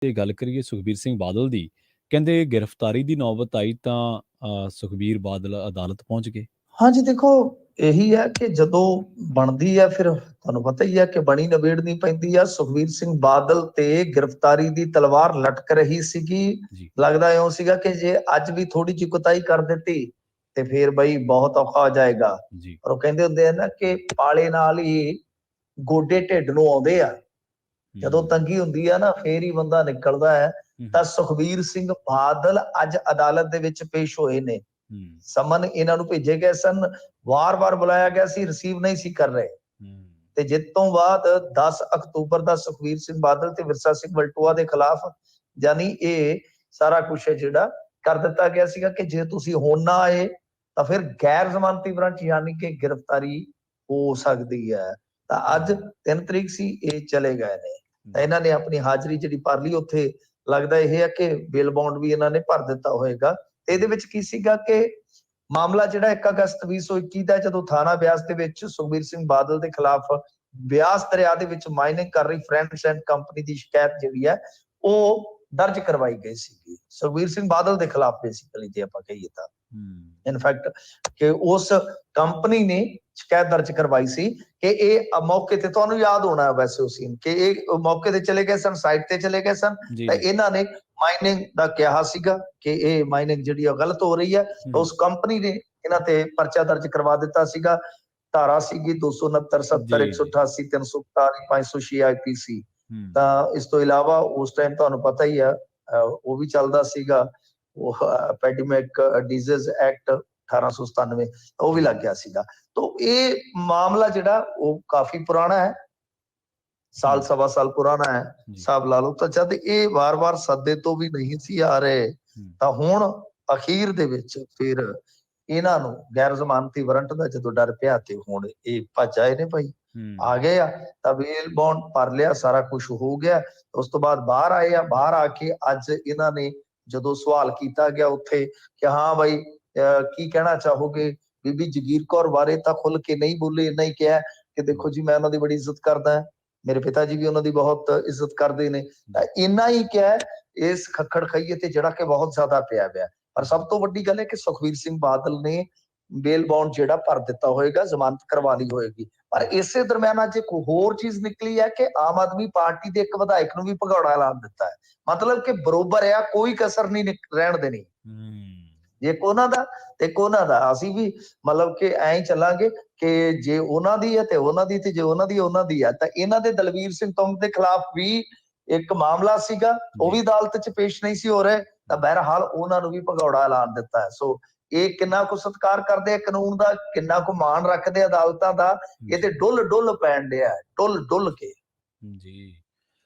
ਤੇ ਗੱਲ ਕਰੀਏ ਸੁਖਬੀਰ ਸਿੰਘ ਬਾਦਲ ਦੀ, ਕਹਿੰਦੇ ਗ੍ਰਿਫਤਾਰੀ ਦੀ ਨੌਬਤ ਆਈ ਤਾਂ ਸੁਖਬੀਰ ਬਾਦਲ ਅਦਾਲਤ ਪਹੁੰਚ ਗਏ। ਹਾਂਜੀ, ਦੇਖੋ ਇਹੀ ਹੈ ਕਿ ਜਦੋਂ ਬਣਦੀ ਹੈ ਫਿਰ ਤੁਹਾਨੂੰ ਪਤਾ ਹੀ ਹੈ ਕਿ ਬਣੀ ਨਵੇੜਨੀ ਪੈਂਦੀ ਆ। ਸੁਖਬੀਰ ਸਿੰਘ ਬਾਦਲ ਤੇ ਗ੍ਰਿਫਤਾਰੀ ਦੀ ਤਲਵਾਰ ਲਟਕ ਰਹੀ ਸੀਗੀ। ਜੀ, ਲੱਗਦਾ ਇਉਂ ਸੀਗਾ ਕਿ ਜੇ ਅੱਜ ਵੀ ਥੋੜੀ ਜਿਹੀ ਕੁਤਾਹੀ ਕਰ ਦਿੱਤੀ ਤੇ ਫੇਰ ਬਈ ਬਹੁਤ ਔਖਾ ਹੋ ਜਾਏਗਾ। ਜੀ। ਪਰ ਉਹ ਕਹਿੰਦੇ ਹੁੰਦੇ ਆ ਨਾ ਕਿ ਪਾਲੇ ਨਾਲ ਹੀ ਗੋਡੇ ਢਿੱਡ ਨੂੰ ਆਉਂਦੇ ਆ। ਜਦੋਂ ਹੂੰ, ਤੰਗੀ ਹੁੰਦੀ ਆ ਨਾ ਫੇਰ ਹੀ ਬੰਦਾ ਨਿਕਲਦਾ ਹੈ। ਹੂੰ, ਤਾਂ ਸੁਖਬੀਰ ਸਿੰਘ ਬਾਦਲ ਅੱਜ ਅਦਾਲਤ ਦੇ ਵਿੱਚ ਪੇਸ਼ ਹੋਏ ਨੇ। ਹੂੰ, ਸਮਨ ਇਹਨਾਂ ਨੂੰ ਭੇਜੇ ਗਏ ਸਨ, ਵਾਰ-ਵਾਰ ਬੁਲਾਇਆ ਗਿਆ ਸੀ, ਰਿਸੀਵ ਨਹੀਂ ਸੀ ਕਰ ਰਹੇ। ਹੂੰ, ਤੇ ਜਿੱਤ ਤੋਂ ਬਾਅਦ 10 ਅਕਤੂਬਰ ਦਾ ਸੁਖਬੀਰ ਸਿੰਘ ਬਾਦਲ ਤੇ ਵਿਰਸਾ ਸਿੰਘ ਵਲਟੋਆ ਦੇ ਖਿਲਾਫ ਯਾਨੀ ਇਹ ਸਾਰਾ ਕੁਝ ਹੈ ਜਿਹੜਾ ਕਰ ਦਿੱਤਾ ਗਿਆ ਸੀਗਾ ਕਿ ਜੇ ਤੁਸੀਂ ਹੁਣ ਨਾ ਆਏ ਤਾਂ ਫਿਰ ਗੈਰ ਜ਼ਮਾਨਤੀ ਵਾਰੰਟ ਯਾਨੀ ਕਿ ਗ੍ਰਿਫਤਾਰੀ ਹੋ ਸਕਦੀ ਹੈ। ਤਾਂ ਅੱਜ 3 ਤਰੀਕ ਸੀ, ਇਹ ਚਲੇ ਗਏ ਨੇ। ਤਾਂ ਜੀ, ਇਹਨਾਂ ਨੇ ਆਪਣੀ ਹਾਜ਼ਰੀ ਜਿਹੜੀ ਭਰ ਲਈ ਉੱਥੇ। ਲੱਗਦਾ ਇਹ ਹੈ ਕਿ ਬੇਲ ਬੌਂਡ ਵੀ ਇਹਨਾਂ ਨੇ ਭਰ ਦਿੱਤਾ ਹੋਏਗਾ। ਤੇ ਇਹਦੇ ਵਿੱਚ ਕੀ ਸੀਗਾ ਕਿ ਮਾਮਲਾ ਜਿਹੜਾ 1 ਅਗਸਤ 2021 ਦਾ ਜਦੋਂ ਥਾਣਾ ਬਿਆਸ ਦੇ ਵਿੱਚ ਸੁਖਬੀਰ ਸਿੰਘ ਬਾਦਲ ਦੇ ਖਿਲਾਫ ਬਿਆਸ ਦਰਿਆ ਦੇ ਵਿੱਚ ਮਾਈਨਿੰਗ ਕਰ ਰਹੀ ਫਰੈਂਡਸ ਐਂਡ ਕੰਪਨੀ ਦੀ ਸ਼ਿਕਾਇਤ ਜਿਹੜੀ ਹੈ ਉਹ ਦਰਜ ਕਰਵਾਈ ਗਈ ਸੀਗੀ ਸੁਖਬੀਰ ਸਿੰਘ ਬਾਦਲ ਦੇ ਖਿਲਾਫ। ਬੇਸਿਕਲੀ ਜੇ ਆਪਾਂ ਕਹੀਏ ਤਾਂ ਹੂੰ, ਇਨਫੈਕਟ ਕਿ ਉਸ ਕੰਪਨੀ ਨੇ ਸ਼ਿਕਾਇਤ ਦਰਜ ਕਰਵਾਈ ਸੀ ਕਿ ਇਹ ਮੌਕੇ ਤੇ ਤੁਹਾਨੂੰ ਯਾਦ ਹੋਣਾ ਹੈ ਵੈਸੇ ਉਸ ਸੀਨ ਕਿ ਇਹ ਮੌਕੇ ਤੇ ਚਲੇ ਗਏ ਸਨ, ਸਾਈਟ ਤੇ ਚਲੇ ਗਏ ਸਨ। ਜੀ, ਤਾਂ ਜੀ, ਇਹਨਾਂ ਨੇ ਮਾਈਨਿੰਗ ਦਾ ਕਿਹਾ ਸੀਗਾ ਕਿ ਇਹ ਮਾਈਨਿੰਗ ਜਿਹੜੀ ਆ ਗਲਤ ਹੋ ਰਹੀ ਹੈ। ਤਾਂ ਹੂੰ, ਉਸ ਕੰਪਨੀ ਨੇ ਇਹਨਾਂ ਤੇ ਪਰਚਾ ਦਰਜ ਕਰਵਾ ਦਿੱਤਾ ਸੀਗਾ। ਧਾਰਾ ਸੀਗੀ 269, 70, ਜੀ, ਜੀ, 188, 341, 506 IPC। ਹੂੰ, ਤਾਂ ਇਸ ਤੋਂ ਇਲਾਵਾ ਉਸ ਟਾਈਮ ਤੁਹਾਨੂੰ ਪਤਾ ਹੀ ਆ ਉਹ ਵੀ ਚੱਲਦਾ ਸੀਗਾ, ਉਹ ਪੈਡੀਮਿਕ ਡਿਜ਼ੀਜ਼ ਐਕਟ 1897 ਉਹ ਵੀ ਲੱਗ ਗਿਆ ਸੀਗਾ। ਤਾਂ ਇਹ ਮਾਮਲਾ ਜਿਹੜਾ ਉਹ ਕਾਫੀ ਪੁਰਾਣਾ ਹੈ, ਸਾਲ ਹੂੰ, ਸਵਾ ਸਾਲ ਪੁਰਾਣਾ ਹੈ ਜੀ, ਹਿਸਾਬ ਲਾ ਲਓ। ਤਾਂ ਜਦ ਇਹ ਵਾਰ-ਵਾਰ ਸੱਦੇ ਤੋਂ ਵੀ ਨਹੀਂ ਸੀ ਆ ਰਹੇ ਹੂੰ, ਤਾਂ ਹੁਣ ਅਖੀਰ ਦੇ ਵਿੱਚ ਫਿਰ ਇਹਨਾਂ ਨੂੰ ਗੈਰ ਜ਼ਮਾਨਤੀ ਵਾਰੰਟ ਦਾ ਜਦੋਂ ਡਰ ਪਿਆ ਤੇ ਹੁਣ ਇਹ ਭੱਜ ਆਏ ਨੇ ਭਾਈ। ਹੂੰ, ਆ ਗਏ ਆ ਤਾਂ ਬੇਲ ਬੌਂਡ ਭਰ ਲਿਆ, ਸਾਰਾ ਕੁਝ ਹੋ ਗਿਆ। ਉਸ ਤੋਂ ਬਾਅਦ ਬਾਹਰ ਆਏ ਆ। ਬਾਹਰ ਆ ਕੇ ਅੱਜ ਇਹਨਾਂ ਨੇ ਜਦੋਂ ਸਵਾਲ ਕੀਤਾ ਗਿਆ ਉੱਥੇ ਕਿ ਹਾਂ ਬਾਈ ਕੀ ਕਹਿਣਾ ਚਾਹੋਗੇ, ਬੀਬੀ ਜਗੀਰ ਕੌਰ ਬਾਰੇ ਤਾਂ ਖੁੱਲ ਕੇ ਨਹੀਂ ਬੋਲੇ। ਇੰਨਾ ਹੀ ਕਿਹਾ ਕਿ ਦੇਖੋ ਜੀ ਮੈਂ ਉਹਨਾਂ ਦੀ ਬੜੀ ਇੱਜ਼ਤ ਕਰਦਾ ਹਾਂ, ਮੇਰੇ ਪਿਤਾ ਜੀ ਵੀ ਉਹਨਾਂ ਦੀ ਬਹੁਤ ਇੱਜ਼ਤ ਕਰਦੇ ਨੇ। ਤਾਂ ਇੰਨਾ ਹੀ ਕਿਹਾ ਇਸ ਖੱਖੜ ਖਈਏ ਤੇ ਜਿਹੜਾ ਕਿ ਬਹੁਤ ਜ਼ਿਆਦਾ ਪਿਆ ਪਿਆ। ਪਰ ਸਭ ਤੋਂ ਵੱਡੀ ਗੱਲ ਹੈ ਕਿ ਸੁਖਬੀਰ ਸਿੰਘ ਬਾਦਲ ਨੇ ਬੇਲ ਬੌਂਡ ਜਿਹੜਾ ਭਰ ਦਿੱਤਾ ਹੋਏਗਾ, ਜ਼ਮਾਨਤ ਕਰਵਾ ਲਈ ਹੋਏਗੀ। ਪਰ ਇਸੇ ਦਰਮਿਆਨ ਅੱਜ ਇੱਕ ਹੋਰ ਚੀਜ਼ ਨਿਕਲੀ ਹੈ ਕਿ ਆਮ ਆਦਮੀ ਪਾਰਟੀ ਦੇ ਇੱਕ ਵਿਧਾਇਕ ਨੂੰ ਵੀ ਭਗੌੜਾ ਐਲਾਨ ਦਿੱਤਾ ਹੈ। ਮਤਲਬ ਕਿ ਬਰੋਬਰ ਆ, ਕੋਈ ਕਸਰ ਨਹੀਂ ਰਹਿਣ ਦੇਣੀ। ਜੇ ਉਹਨਾਂ ਦਾ ਤੇ ਉਹਨਾਂ ਦਾ ਅਸੀਂ ਵੀ ਮਤਲਬ ਕਿ ਐਂ ਹੀ ਚੱਲਾਂਗੇ ਕਿ ਜੇ ਉਹਨਾਂ ਦੀ ਹੈ ਤੇ ਉਹਨਾਂ ਦੀ, ਤੇ ਜੇ ਉਹਨਾਂ ਦੀ ਉਹਨਾਂ ਦੀ ਹੈ। ਤਾਂ ਇਹਨਾਂ ਦੇ ਦਲਵੀਰ ਸਿੰਘ ਤੁੰਗ ਦੇ ਖਿਲਾਫ ਵੀ ਇੱਕ ਮਾਮਲਾ ਸੀਗਾ, ਉਹ ਵੀ ਅਦਾਲਤ 'ਚ ਪੇਸ਼ ਨਹੀਂ ਸੀ ਹੋ ਰਹੇ। ਤਾਂ ਬਹਰਹਾਲ ਉਹਨਾਂ ਨੂੰ ਵੀ ਭਗੌੜਾ ਐਲਾਨ ਦਿੱਤਾ ਹੈ। ਸੋ ਇਹ ਕਿੰਨਾ ਕੁ ਸਤਿਕਾਰ ਕਰਦੇ ਆ ਕਾਨੂੰਨ ਦਾ, ਕਿੰਨਾ ਕੁ ਮਾਣ ਰੱਖਦੇ ਅਦਾਲਤਾਂ ਦਾ, ਇਹ ਤੇ ਡੁੱਲ ਡੁੱਲ ਪੈਣ ਡਿਆ, ਡੁੱਲ ਡੁੱਲ ਕੇ। ਜੀ।